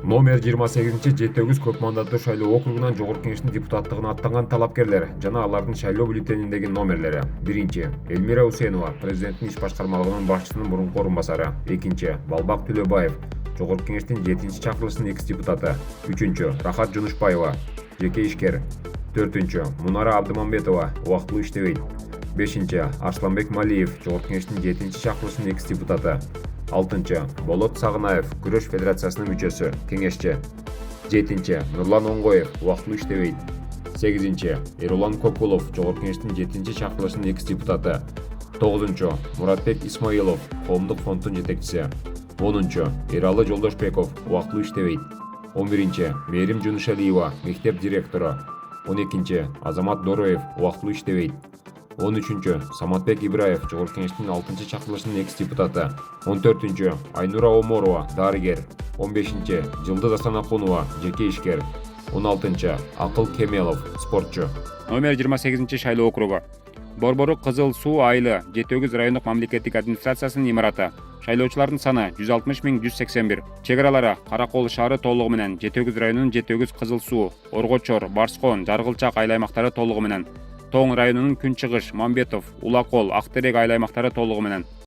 Номер 28 Жети Өгүз көп мандаттуу шайлоо округунан жогорку кеңештин депутаттыгына аттанган талапкерлер жана алардын шайлоо бюллетениндеги номерлери. Биринчи Элмира Усенова, президенттин иш башкармалыгынын башчысынын мурунку орун басары. Экинчи Балбак Төлөбаев, жогорку кеңештин 7 чакырылышынын экс-депутаты. Үчүнчү Рахат Жунушбаева, жеке ишкер. Төртүнчү Мунара Абдымамбетова, убактылуу иштебейт. Бешинчи Арсланбек Малиев, жогорку кеңештин 7 чакырылышынын экс-депутаты. Алтынчы Болот Сагынаев, күрөш федерациясынын мүчөсү, кеңешчи. Жетинчи Нурлан Оңгоев, убактылуу иштебейт. Сегизинчи Эрулан Кокулов, жогорку кеңештин 7 чакырылышынын экс-депутаты. Тогузунчу Муратбек Исмаилов, коомдук фонддун жетекчиси. Онунчу Эралы Жолдошбеков, убактылуу иштебейт. 11-нчи Мээрим Жунушалиева, мектеп директору. 12-нчи Азамат Дороев, убактылуу иштебейт. 13-чү Саматбек Ибраев, жогорку кеңештин 6 чакырылышынын экс-депутаты. 14-чү Айнура Оморова, дарыгер. 15-чи Жылдыз Асанакунова, жеке ишкер. 16-чы Акыл Кемелов, спортчу. Номер 28 шайлоо округу. Борбору Кызыл Суу айылы Жети Өгүз райондук мамлекеттик администрациясынын имараты. Шайлоочулардын саны 160.181. Чек аралары Каракол шаары толугу менен, Жети Өгүз районунун Жети Өгүз Кызыл Суу, Оргочор, Барскон, Жаргылчак айыл аймактары толугу менен, Тоң районунун Күнчыгыш, Мамбетов, Улакол, Актерек айыл аймактары толугу менен.